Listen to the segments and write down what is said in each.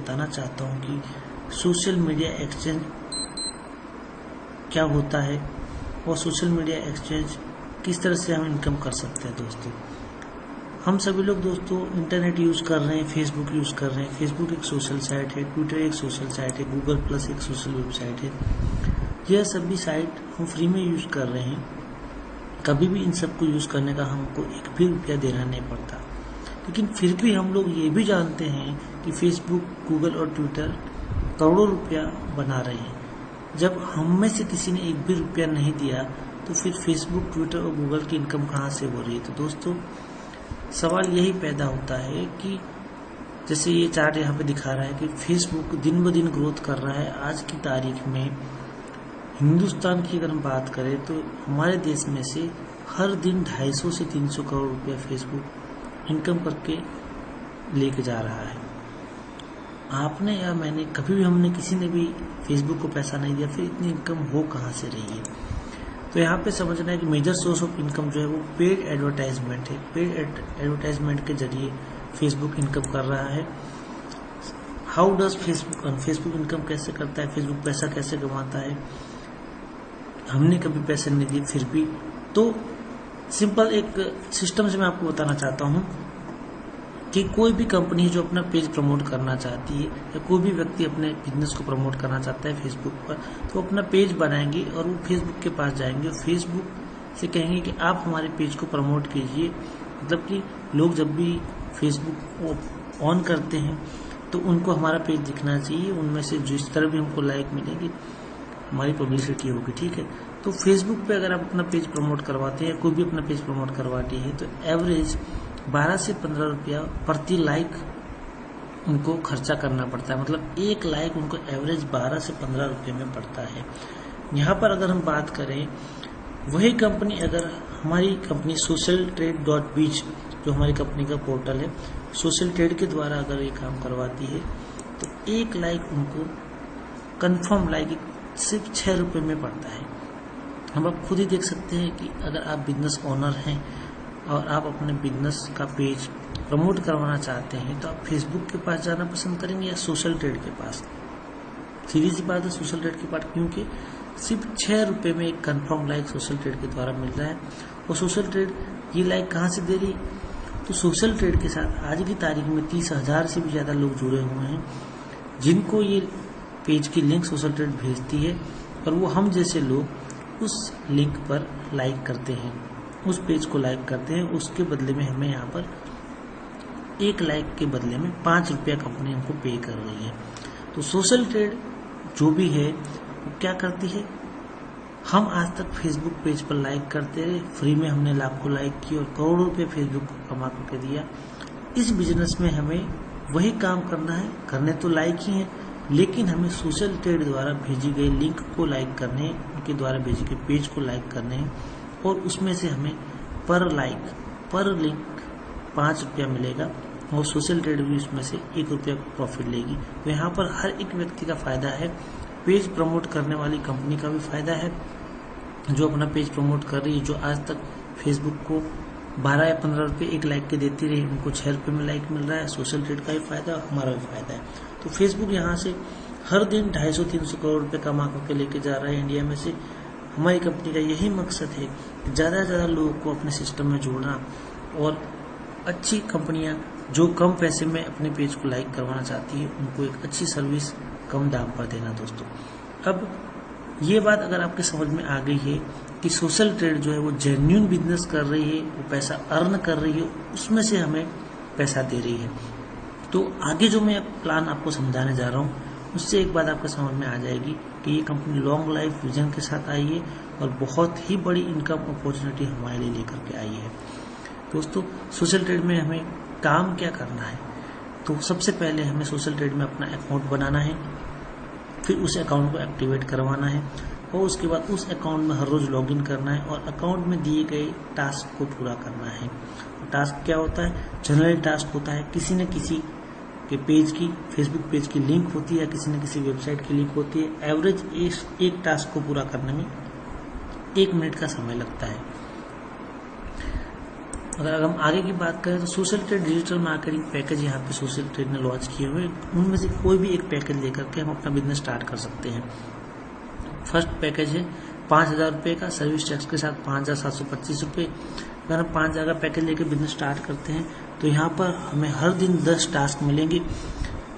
बताना चाहता हूँ कि सोशल मीडिया एक्सचेंज क्या होता है और सोशल मीडिया एक्सचेंज किस तरह से हम इनकम कर सकते हैं। दोस्तों, हम सभी लोग दोस्तों इंटरनेट यूज़ कर रहे हैं, फेसबुक यूज़ कर रहे हैं। फेसबुक एक सोशल साइट है, ट्विटर एक सोशल साइट है, गूगल प्लस एक सोशल वेबसाइट है। यह सभी साइट हम फ्री में यूज़ कर रहे हैं। कभी भी इन सबको यूज़ करने का हमको एक भी रुपया देना नहीं पड़ता। लेकिन फिर भी हम लोग ये भी जानते हैं कि फेसबुक, गूगल और ट्विटर करोड़ों रुपया बना रहे हैं। जब हम में से किसी ने एक भी रुपया नहीं दिया तो फिर फेसबुक, ट्विटर और गूगल की इनकम कहाँ से हो रही है। तो दोस्तों, सवाल यही पैदा होता है कि जैसे ये चार्ट यहाँ पे दिखा रहा है कि फेसबुक दिन ब दिन ग्रोथ कर रहा है। आज की तारीख में हिंदुस्तान की अगर हम बात करें तो हमारे देश में से हर दिन 250 से 300 करोड़ रुपया फेसबुक इनकम करके लेके जा रहा है। आपने या मैंने कभी भी, हमने किसी ने भी फेसबुक को पैसा नहीं दिया, फिर इतनी इनकम हो कहाँ से रही है। तो यहाँ पे समझना है कि मेजर सोर्स ऑफ इनकम जो है वो पेड एडवर्टाइजमेंट है। पेड एडवर्टाइजमेंट के जरिए फेसबुक इनकम कर रहा है। हाउ डज फेसबुक इनकम कैसे करता है, फेसबुक पैसा कैसे कमाता है। हमने कभी पैसे नहीं दिए फिर भी। तो सिंपल एक सिस्टम से मैं आपको बताना चाहता हूँ कि कोई भी कंपनी जो अपना पेज प्रमोट करना चाहती है या कोई भी व्यक्ति अपने बिजनेस को प्रमोट करना चाहता है फेसबुक पर, तो अपना पेज बनाएंगे और वो फेसबुक के पास जाएंगे और फेसबुक से कहेंगे कि आप हमारे पेज को प्रमोट कीजिए। मतलब कि लोग जब भी फेसबुक ऑन करते हैं तो उनको हमारा पेज दिखना चाहिए। उनमें से जिस तरह भी हमको लाइक मिलेगी हमारी पब्लिसिटी होगी, ठीक है। तो फेसबुक पे अगर आप अपना पेज प्रमोट करवाते हैं, कोई भी अपना पेज प्रमोट करवाती है, तो एवरेज 12 से 15 रुपया प्रति लाइक उनको खर्चा करना पड़ता है। मतलब एक लाइक उनको एवरेज 12 से 15 रुपये में पड़ता है। यहाँ पर अगर हम बात करें, वही कंपनी अगर हमारी कंपनी socialtrade.biz जो हमारी कंपनी का पोर्टल है, सोशल ट्रेड के द्वारा अगर ये काम करवाती है तो एक लाइक उनको कंफर्म लाइक सिर्फ 6 रुपये में पड़ता है। हम आप खुद ही देख सकते हैं कि अगर आप बिजनेस ओनर हैं और आप अपने बिजनेस का पेज प्रमोट करवाना चाहते हैं तो आप फेसबुक के पास जाना पसंद करेंगे या सोशल ट्रेड के पास। सीधी सी बात है, सोशल ट्रेड के पास, क्योंकि सिर्फ 6 रुपये में एक कंफर्म लाइक सोशल ट्रेड के द्वारा मिल रहा है। और सोशल ट्रेड ये लाइक कहाँ से दे रही, तो सोशल ट्रेड के साथ आज की तारीख में 30,000 से भी ज़्यादा लोग जुड़े हुए हैं जिनको ये पेज की लिंक सोशल ट्रेड भेजती है और वो हम जैसे लोग उस लिंक पर लाइक करते हैं, उस पेज को लाइक करते हैं। उसके बदले में हमें यहाँ पर एक लाइक के बदले में 5 रुपया कंपनी हमको पे कर रही है। तो सोशल ट्रेड जो भी है वो क्या करती है, हम आज तक फेसबुक पेज पर लाइक करते रहे, फ्री में हमने लाखों लाइक किए और करोड़ों रुपये फेसबुक को कमा करके दिया। इस बिजनेस में हमें वही काम करना है, करने तो लाइक ही है, लेकिन हमें सोशल ट्रेड द्वारा भेजी गई लिंक को लाइक करने, उनके द्वारा भेजे गए पेज को लाइक करने हैं और उसमें से हमें पर लाइक, पर लिंक 5 रुपया मिलेगा और सोशल ट्रेड भी उसमें से 1 रुपया प्रॉफिट लेगी। तो यहाँ पर हर एक व्यक्ति का फायदा है, पेज प्रमोट करने वाली कंपनी का भी फायदा है जो अपना पेज प्रमोट कर रही है, जो आज तक फेसबुक को 12 या 15 रुपये एक लाइक के देती रही, उनको 6 रुपये में लाइक मिल रहा है। सोशल ट्रेड का भी फायदा है, हमारा भी फायदा है। तो फेसबुक यहाँ से हर दिन 250-300 करोड़ रुपये कमा करके लेके जा रहा है इंडिया में से। हमारी कंपनी का यही मकसद है कि ज़्यादा से ज़्यादा लोगों को अपने सिस्टम में जोड़ना और अच्छी कंपनियां जो कम पैसे में अपने पेज को लाइक करवाना चाहती है उनको एक अच्छी सर्विस कम दाम पर देना। दोस्तों, अब ये बात अगर आपके समझ में आ गई है कि सोशल ट्रेड जो है वो जेन्युइन बिजनेस कर रही है, वो पैसा अर्न कर रही है, उसमें से हमें पैसा दे रही है, तो आगे जो मैं प्लान आपको समझाने जा रहा हूँ उससे एक बात आपको समझ में आ जाएगी कि ये कंपनी लॉन्ग लाइफ विजन के साथ आई है और बहुत ही बड़ी इनकम अपॉर्चुनिटी हमारे लिए लेकर के आई है। दोस्तों, सोशल ट्रेड में हमें काम क्या करना है, तो सबसे पहले हमें सोशल ट्रेड में अपना अकाउंट बनाना है, फिर उस अकाउंट को एक्टिवेट करवाना है और उसके बाद उस अकाउंट में हर रोज़ लॉगिन करना है और अकाउंट में दिए गए टास्क को पूरा करना है। टास्क क्या होता है, जनरल टास्क होता है, किसी न किसी के पेज की, फेसबुक पेज की लिंक होती है या किसी न किसी वेबसाइट की लिंक होती है। एवरेज एक टास्क को पूरा करने में 1 मिनट का समय लगता है। अगर हम आगे की बात करें तो social trade digital marketing package यहाँ पे सोशल ट्रेड ने लॉन्च किए हुए, उनमें से कोई भी एक पैकेज लेकर के हम अपना बिजनेस स्टार्ट कर सकते हैं। फर्स्ट पैकेज है 5,000 रुपये का, सर्विस टैक्स के साथ 5,725 रुपये। अगर हम 5,000 का पैकेज लेकर बिजनेस स्टार्ट करते हैं तो यहाँ पर हमें हर दिन 10 टास्क मिलेंगे।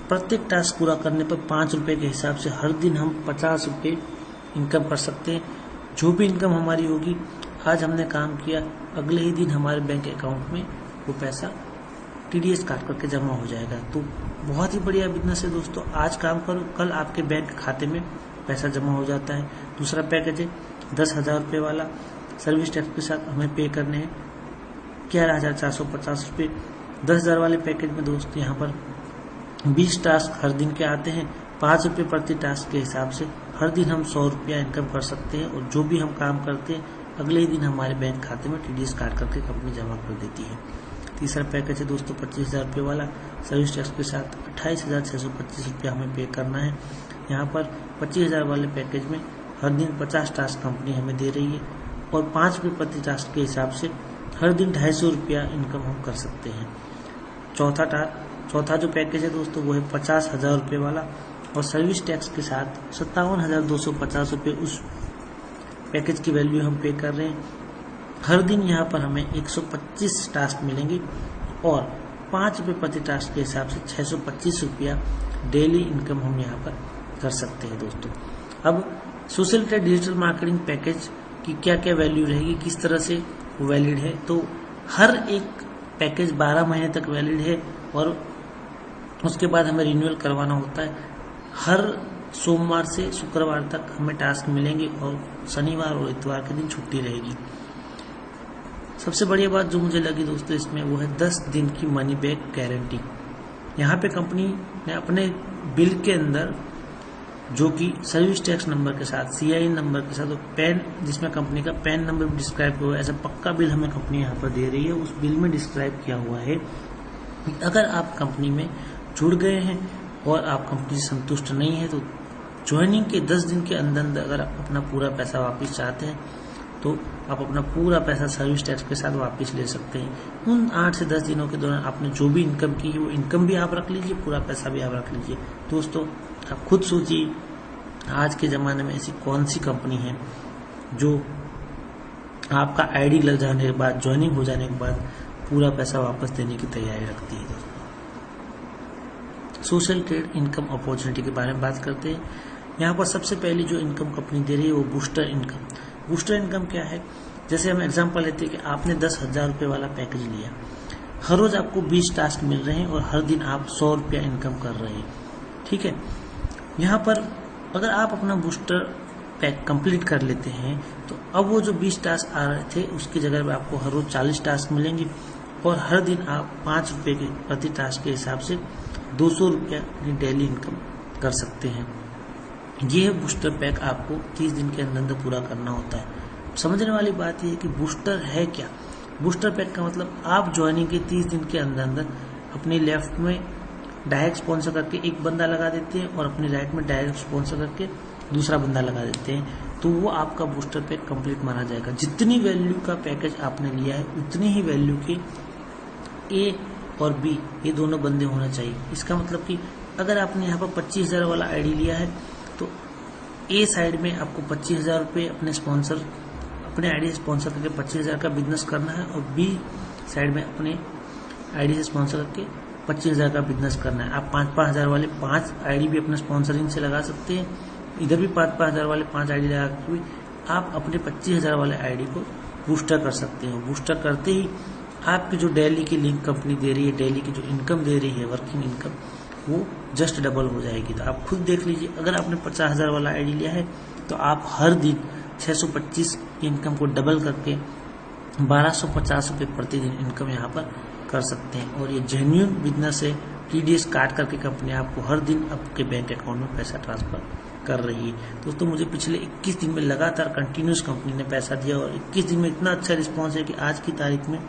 प्रत्येक टास्क पूरा करने पर 5 रुपये के हिसाब से हर दिन हम 50 रुपये इनकम कर सकते हैं। जो भी इनकम हमारी होगी, आज हमने काम किया, अगले ही दिन हमारे बैंक अकाउंट में वो पैसा TDS काट करके जमा हो जाएगा। तो बहुत ही बढ़िया बिजनेस है दोस्तों। आज काम करो, कल आपके बैंक खाते में पैसा जमा हो जाता है। दूसरा पैकेज है 10,000 रुपये वाला, सर्विस टैक्स के साथ हमें पे करने हैं 11,450 रुपये। 10,000 वाले पैकेज में दोस्तों यहाँ पर 20 टास्क हर दिन के आते हैं, 5 रुपये प्रति टास्क के हिसाब से हर दिन हम 100 रुपया इनकम कर सकते हैं। और जो भी हम काम करते हैं अगले ही दिन हमारे बैंक खाते में TDS काट करके कंपनी जमा कर देती है। तीसरा पैकेज है दोस्तों 25,000 रुपये वाला, सर्विस टैक्स के साथ 28,625 रुपया हमें पे करना है। यहाँ पर 25,000 वाले पैकेज में हर दिन 50 टास्क कंपनी हमें दे रही है और 5 रुपये प्रति टास्क के हिसाब से हर दिन 250 रुपया इनकम हम कर सकते हैं। चौथा जो पैकेज है दोस्तों वो है 50,000 रुपये वाला और सर्विस टैक्स के साथ 57,250 रुपये उस पैकेज की वैल्यू हम पे कर रहे हैं। हर दिन यहाँ पर हमें 125 टास्क मिलेंगे और 5 रुपये प्रति टास्क के हिसाब से 625 रुपया डेली इनकम हम यहाँ पर कर सकते हैं दोस्तों। अब social trade digital marketing package की क्या क्या वैल्यू रहेगी, किस तरह से वैलिड है, तो हर एक पैकेज 12 महीने तक वैलिड है और उसके बाद हमें रिन्यूअल करवाना होता है। हर सोमवार से शुक्रवार तक हमें टास्क मिलेंगे और शनिवार और इतवार के दिन छुट्टी रहेगी। सबसे बढ़िया बात जो मुझे लगी दोस्तों इसमें वो है 10 दिन की मनी बैक गारंटी। यहाँ पे कंपनी ने अपने बिल के अंदर जो कि सर्विस टैक्स नंबर के साथ, CIN नंबर के साथ और पैन, जिसमें कंपनी का पैन नंबर भी डिस्क्राइब हुआ है, ऐसा पक्का बिल हमें कंपनी यहाँ पर दे रही है। उस बिल में डिस्क्राइब किया हुआ है कि अगर आप कंपनी में जुड़ गए हैं और आप कंपनी से संतुष्ट नहीं है तो ज्वाइनिंग के 10 दिन के अंदर अंदर अगर आप अपना पूरा पैसा वापस चाहते हैं तो आप अपना पूरा पैसा सर्विस टैक्स के साथ वापस ले सकते हैं। उन 8 से 10 दिनों के दौरान आपने जो भी इनकम की है वो इनकम भी आप रख लीजिए, पूरा पैसा भी आप रख लीजिए। दोस्तों आप खुद सोचिए आज के ज़माने में ऐसी कौन सी कंपनी है जो आपका ID लग जाने के बाद, ज्वाइनिंग हो जाने के बाद पूरा पैसा वापस देने की तैयारी रखती है। दोस्तों सोशल ट्रेड इनकम अपॉर्चुनिटी के बारे में बात करते हैं। यहाँ पर सबसे पहली जो इनकम कंपनी दे रही है वो बूस्टर इनकम। बूस्टर इनकम क्या है, जैसे हम एग्जांपल लेते हैं कि आपने 10,000 रुपये वाला पैकेज लिया, हर रोज आपको 20 टास्क मिल रहे हैं और हर दिन आप 100 रुपया इनकम कर रहे हैं। ठीक है, यहाँ पर अगर आप अपना बूस्टर पैक कंप्लीट कर लेते हैं तो अब वो जो 20 टास्क आ रहे थे उसकी जगह पर आपको हर रोज 40 टास्क मिलेंगे और हर दिन आप 5 रुपये के प्रति टास्क के हिसाब से 200 रुपया डेली इनकम कर सकते हैं। ये बूस्टर पैक आपको 30 दिन के अंदर पूरा करना होता है। समझने वाली बात यह है कि बूस्टर है क्या। बूस्टर पैक का मतलब आप ज्वाइनिंग के 30 दिन के अंदर अंदर अपने लेफ्ट में डायरेक्ट स्पॉन्सर करके एक बंदा लगा देते हैं और अपने राइट में डायरेक्ट स्पॉन्सर करके दूसरा बंदा लगा देते हैं, तो वो आपका बूस्टर पैक कंप्लीट माना जाएगा। जितनी वैल्यू का पैकेज आपने लिया है उतनी ही वैल्यू के A और B ये दोनों बंदे होना चाहिए। इसका मतलब कि अगर आपने यहाँ पर 25,000 वाला ID लिया है तो A साइड में आपको 25,000 रुपये अपने ID से स्पॉन्सर करके 25,000 का बिजनेस करना है और B साइड में अपने ID से स्पॉन्सर करके 25,000 का बिजनेस करना है। आप 5,000 वाले 5 ID भी अपने स्पॉन्सरिंग से लगा सकते हैं, इधर भी 5,000 वाले 5 ID लगा के आप अपने 25,000 वाले ID को बूस्टर कर सकते हैं। बूस्टर करते ही आपकी जो डेली की लिंक कंपनी दे रही है, डेली की जो इनकम दे रही है वर्किंग इनकम, वो जस्ट डबल हो जाएगी। तो आप खुद देख लीजिए, अगर आपने 50,000 वाला ID लिया है तो आप हर दिन 625 इनकम को डबल करके 1,250 रुपये प्रतिदिन इनकम यहाँ पर कर सकते हैं। और ये जेन्युइन बिजनेस है। TDS काट करके कंपनी आपको हर दिन आपके बैंक अकाउंट में पैसा ट्रांसफर कर रही है। दोस्तों मुझे पिछले 21 दिन में लगातार कंटिन्यूस कंपनी ने पैसा दिया और 21 दिन में इतना अच्छा रिस्पॉन्स है कि आज की तारीख में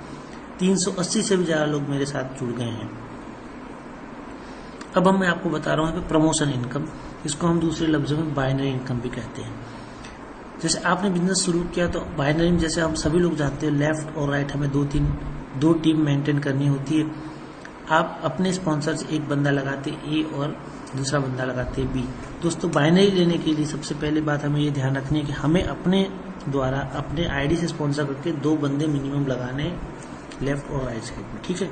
380 से भी ज़्यादा लोग मेरे साथ जुड़ गए हैं। अब मैं आपको बता रहा हूँ प्रमोशन इनकम, इसको हम दूसरे लफ्जों में बाइनरी इनकम भी कहते हैं। जैसे आपने बिजनेस शुरू किया तो बाइनरी में जैसे हम सभी लोग जानते हैं लेफ्ट और राइट हमें 2-3 2 टीम मेंटेन करनी होती है। आप अपने स्पॉन्सर से एक बंदा लगाते ए और दूसरा बंदा लगाते बी। दोस्तों बाइनरी लेने के लिए सबसे पहले बात हमें ये ध्यान रखनी है कि हमें अपने द्वारा अपने आईडी से स्पॉन्सर करके 2 बंदे मिनिमम लगाने लेफ्ट और राइट साइड में, ठीक है।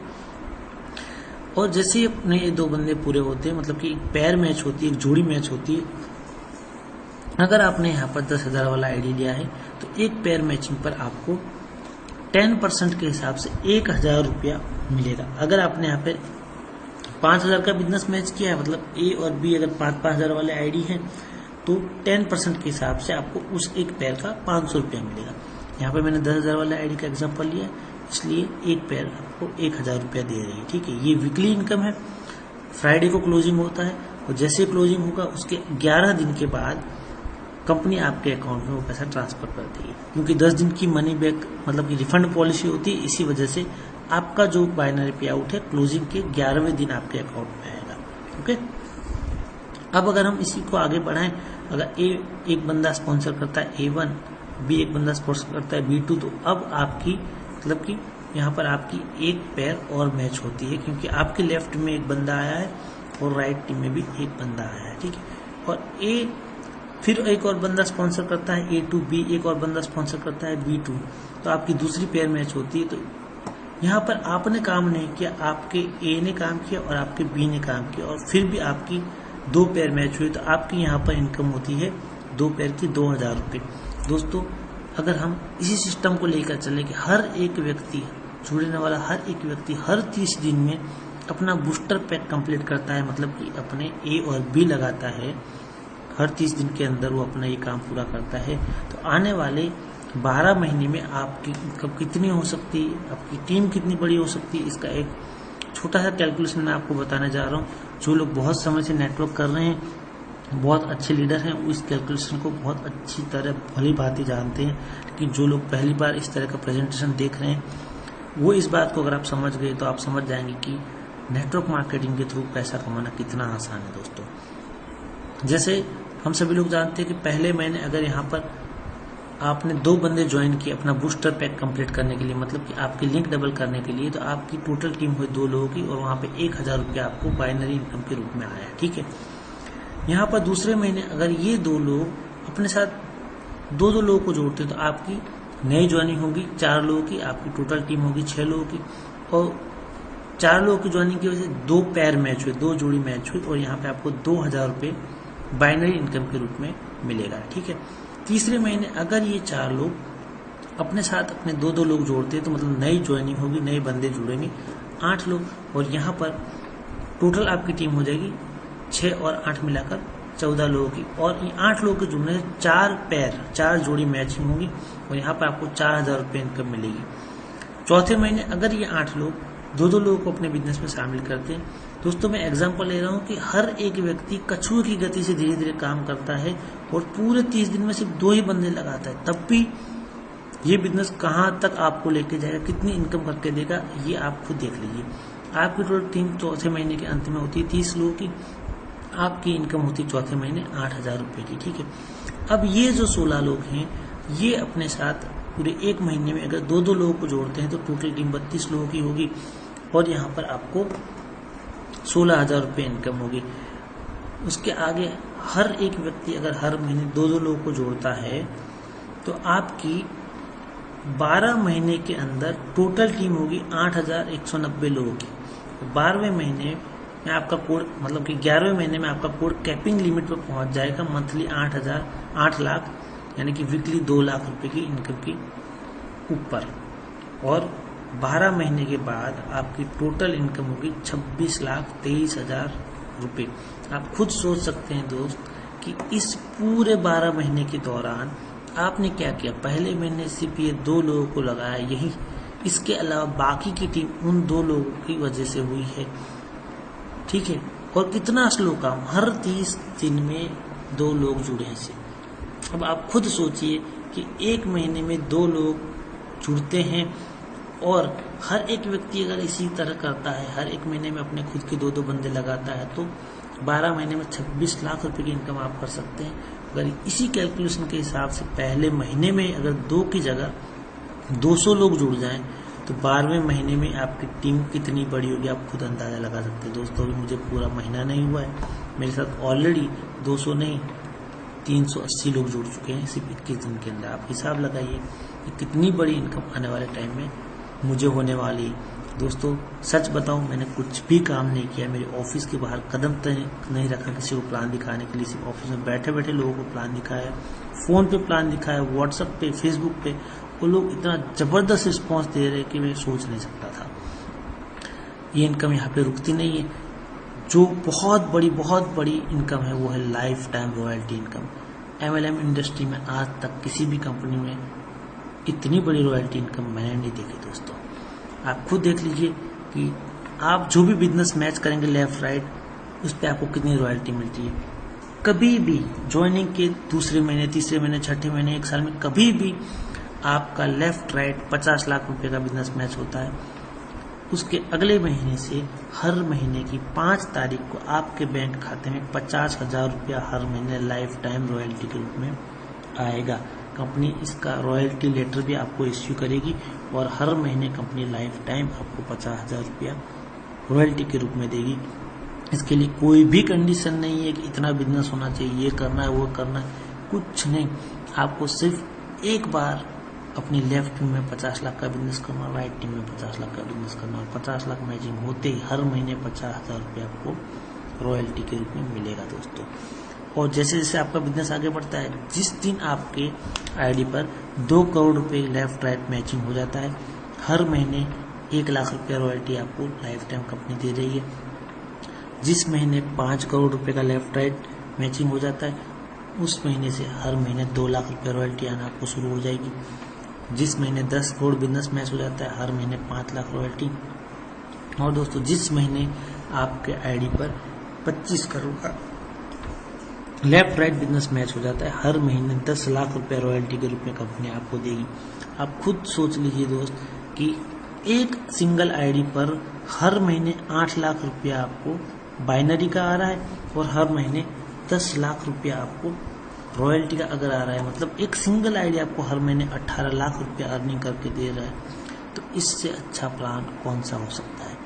और जैसे ही अपने ये 2 बंदे पूरे होते हैं, मतलब कि एक पैर मैच होती है, एक जोड़ी मैच होती है। अगर आपने यहाँ पर 10,000 वाला आईडी लिया है तो एक पैर मैचिंग पर आपको 10% के हिसाब से 1,000 रुपया मिलेगा। अगर आपने यहाँ पे 5,000 का बिजनेस मैच किया है, मतलब ए और बी अगर 5,000 वाले आईडी हैं तो 10% के हिसाब से आपको उस एक पैर का 500 रुपया मिलेगा। यहाँ पे मैंने 10,000 वाले आईडी का एग्जांपल लिया, इसलिए एक पैर आपको 1,000 रुपया दे रही है, ठीक है। ये वीकली इनकम है। फ्राइडे को क्लोजिंग होता है और जैसे क्लोजिंग होगा उसके 11 दिन के बाद कंपनी आपके अकाउंट में वो पैसा ट्रांसफर करती है, क्योंकि 10 दिन की मनी बैक मतलब कि रिफंड पॉलिसी होती है। इसी वजह से आपका जो बाइनरी पे आउट है क्लोजिंग के 11वें दिन आपके अकाउंट में आएगा, ओके। अब अगर हम इसी को आगे बढ़ाएं, अगर ए एक बंदा स्पॉन्सर करता है A1, बी एक बंदा स्पॉन्सर करता है B2, तो अब आपकी मतलब कि यहाँ पर आपकी एक पैर और मैच होती है, क्योंकि आपके लेफ्ट में एक बंदा आया है और राइट टीम में भी एक बंदा आया है, ठीक है। और ए फिर एक और बंदा स्पॉन्सर करता है A2, बी एक और बंदा स्पॉन्सर करता है B2, तो आपकी दूसरी पेयर मैच होती है। तो यहाँ पर आपने काम नहीं किया, आपके ए ने काम किया और आपके बी ने काम किया और फिर भी आपकी 2 पेयर मैच हुई, तो आपकी यहाँ पर इनकम होती है 2 पेयर की 2,000 रुपये। दोस्तों अगर हम इसी सिस्टम को लेकर चले कि हर एक व्यक्ति जुड़ने वाला हर एक व्यक्ति हर 30 दिन में अपना बूस्टर पैक कंप्लीट करता है, मतलब कि अपने ए और बी लगाता है, हर 30 दिन के अंदर वो अपना ये काम पूरा करता है, तो आने वाले 12 महीने में आपकी इनकम कितनी हो सकती है, आपकी टीम कितनी बड़ी हो सकती है, इसका एक छोटा सा कैलकुलेशन मैं आपको बताने जा रहा हूँ। जो लोग बहुत समय से नेटवर्क कर रहे हैं, बहुत अच्छे लीडर हैं, वो इस कैलकुलेशन को बहुत अच्छी तरह भली भांति जानते हैं। लेकिन जो लोग पहली बार इस तरह का प्रेजेंटेशन देख रहे हैं, वो इस बात को अगर आप समझ गए तो आप समझ जाएंगे कि नेटवर्क मार्केटिंग के थ्रू पैसा कमाना कितना आसान है। दोस्तों जैसे हम सभी लोग जानते हैं कि पहले महीने अगर यहाँ पर आपने 2 बंदे ज्वाइन किए अपना बूस्टर पैक कंप्लीट करने के लिए, मतलब कि आपकी लिंक डबल करने के लिए, तो आपकी टोटल टीम हुई 2 लोगों की और वहाँ पे 1,000 रुपया आपको बाइनरी इनकम के रूप में आया, ठीक है। यहाँ पर दूसरे महीने अगर ये 2 लोग अपने साथ 2 लोगों को जोड़ते हैं तो आपकी नई ज्वाइनिंग होगी 4 लोगों की, आपकी टोटल टीम होगी 6 लोगों की, और 4 लोगों की ज्वाइनिंग की वजह से 2 पैर मैच हुए, 2 जोड़ी मैच हुई और यहाँ पे आपको 2,000 रुपये बाइनरी इनकम के रूप में मिलेगा, ठीक है। तीसरे महीने अगर ये 4 लोग अपने साथ अपने 2 लोग जोड़ते हैं तो मतलब नई ज्वाइनिंग होगी, नए बंदे जुड़ेंगे 8 लोग, और यहाँ पर टोटल आपकी टीम हो जाएगी 6 और 8 मिलाकर 14 लोगों की, और ये 8 लोगों के जुड़ने से 4 जोड़ी मैचिंग होगी और यहाँ पर आपको 4,000 रुपये इनकम मिलेगी। चौथे महीने अगर ये 8 लोग 2 लोगों को अपने बिजनेस में शामिल करते हैं, दोस्तों मैं एग्जांपल ले रहा हूँ कि हर एक व्यक्ति कछुए की गति से धीरे धीरे काम करता है और पूरे 30 दिन में सिर्फ 2 ही बंदे लगाता है, तब भी ये बिजनेस कहाँ तक आपको लेके जाएगा, कितनी इनकम करके देगा, ये आप खुद देख लीजिए। आपकी टोटल टीम चौथे महीने के अंत में होती है 30 लोगों की, आपकी इनकम होती है चौथे महीने 8,000 रुपये की, ठीक है। अब ये जो 16 लोग हैं ये अपने साथ पूरे 1 महीने में अगर 2 लोगों को जोड़ते हैं तो टोटल टीम 32 लोगों की होगी और यहाँ पर आपको 16,000 रुपये इनकम होगी। उसके आगे हर एक व्यक्ति अगर हर महीने 2 लोगों को जोड़ता है तो आपकी 12 महीने के अंदर टोटल टीम होगी 8,190 लोगों की। 12वें महीने में आपका कोड मतलब कि 11वें महीने में आपका कोड कैपिंग लिमिट पर पहुंच जाएगा, मंथली 8 लाख यानी कि वीकली 2 लाख रुपए की इनकम की ऊपर, और 12 महीने के बाद आपकी टोटल इनकम होगी 26,23,000 रुपये। आप खुद सोच सकते हैं दोस्त कि इस पूरे 12 महीने के दौरान आपने क्या किया। पहले महीने सिर्फ ये 2 लोगों को लगाया, यही इसके अलावा बाकी की टीम उन 2 लोगों की वजह से हुई है, ठीक है। और कितना स्लो काम, हर 30 दिन में 2 लोग जुड़े हैं इससे। अब आप खुद सोचिए कि 1 महीने में 2 लोग जुड़ते हैं और हर एक व्यक्ति अगर इसी तरह करता है, हर 1 महीने में अपने खुद के 2 बंदे लगाता है तो 12 महीने में 26 लाख रुपए की इनकम आप कर सकते हैं। अगर इसी कैलकुलेशन के हिसाब से पहले महीने में अगर 2 की जगह 200 लोग जुड़ जाएं तो 12वें महीने में आपकी टीम कितनी बड़ी होगी आप खुद अंदाज़ा लगा सकते हैं दोस्तों। अभी मुझे पूरा महीना नहीं हुआ है, मेरे साथ ऑलरेडी 200 नहीं 380 लोग जुड़ चुके हैं सिर्फ 21 दिन के अंदर। आप हिसाब लगाइए कि कितनी बड़ी इनकम आने वाले टाइम में मुझे होने वाली है। दोस्तों सच बताऊं, मैंने कुछ भी काम नहीं किया, मेरे ऑफिस के बाहर कदम तक नहीं रखा किसी को प्लान दिखाने के लिए। सिर्फ ऑफिस में बैठे बैठे लोगों को प्लान दिखाया, फ़ोन पे प्लान दिखाया, व्हाट्सएप पे, फेसबुक पे। वो लोग इतना ज़बरदस्त रिस्पॉन्स दे रहे कि मैं सोच नहीं सकता था। ये इनकम यहाँ पे रुकती नहीं है। जो बहुत बड़ी इनकम है वो है life time royalty income. MLM industry में आज तक किसी भी कंपनी में इतनी बड़ी रॉयल्टी इनकम मैंने नहीं देखी दोस्तों। आप खुद देख लीजिए कि आप जो भी बिजनेस मैच करेंगे लेफ्ट राइट, उस पर आपको कितनी रॉयल्टी मिलती है। कभी भी ज्वाइनिंग के दूसरे महीने, तीसरे महीने, छठे महीने, एक साल में कभी भी आपका लेफ्ट राइट 50 लाख रुपए का बिजनेस मैच होता है, उसके अगले महीने से हर महीने की 5 तारीख को आपके बैंक खाते में 50,000 रुपया हर महीने लाइफ टाइम रॉयल्टी के रूप में आएगा। कंपनी इसका रॉयल्टी लेटर भी आपको इश्यू करेगी और हर महीने कंपनी लाइफ टाइम आपको 50,000 रुपया रॉयल्टी के रूप में देगी। इसके लिए कोई भी कंडीशन नहीं है कि इतना बिजनेस होना चाहिए, ये करना है, वो करना है, कुछ नहीं। आपको सिर्फ एक बार अपनी लेफ्ट टीम में 50 लाख का बिजनेस करना, राइट टीम में 50 लाख का बिजनेस करना, और 50 लाख मैचिंग होते ही हर महीने 50,000 रुपया आपको रॉयल्टी के रूप में मिलेगा दोस्तों। और जैसे जैसे आपका बिजनेस आगे बढ़ता है, जिस दिन आपके आईडी पर 2 करोड़ रुपए लेफ्ट राइट मैचिंग हो जाता है, हर महीने 1 लाख रुपया रॉयल्टी आपको लाइफ टाइम कंपनी दे रही है। जिस महीने 5 करोड़ रुपए का लेफ्ट राइट मैचिंग हो जाता है, उस महीने से हर महीने 2 लाख रुपया रॉयल्टी आना आपको शुरू हो जाएगी। जिस महीने 10 करोड़ बिजनेस मैच हो जाता है, हर महीने 5 लाख रॉयल्टी। और दोस्तों जिस महीने आपके आईडी पर 25 करोड़ का लेफ्ट राइट बिजनेस मैच हो जाता है, हर महीने 10 लाख रुपया रॉयल्टी के रूप में कंपनी आपको देगी। आप खुद सोच लीजिए दोस्त कि एक सिंगल आईडी पर हर महीने 8 लाख रुपया आपको बाइनरी का आ रहा है और हर महीने 10 लाख रुपया आपको रॉयल्टी का अगर आ रहा है, मतलब एक सिंगल आईडी आपको हर महीने 18 लाख रुपया अर्निंग करके दे रहा है। तो इससे अच्छा प्लान कौन सा हो सकता है।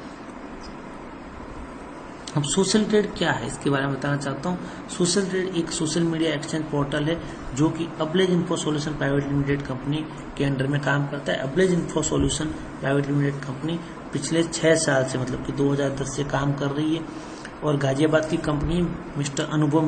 अब सोशल ट्रेड क्या है, इसके बारे में बताना चाहता हूँ। सोशल ट्रेड एक सोशल मीडिया एक्सचेंज पोर्टल है जो कि Ablaze info solution private limited company के अंडर में काम करता है। Ablaze info solution private limited company पिछले 6 साल से, मतलब कि 2010 से काम कर रही है और गाजियाबाद की कंपनी मिस्टर अनुभव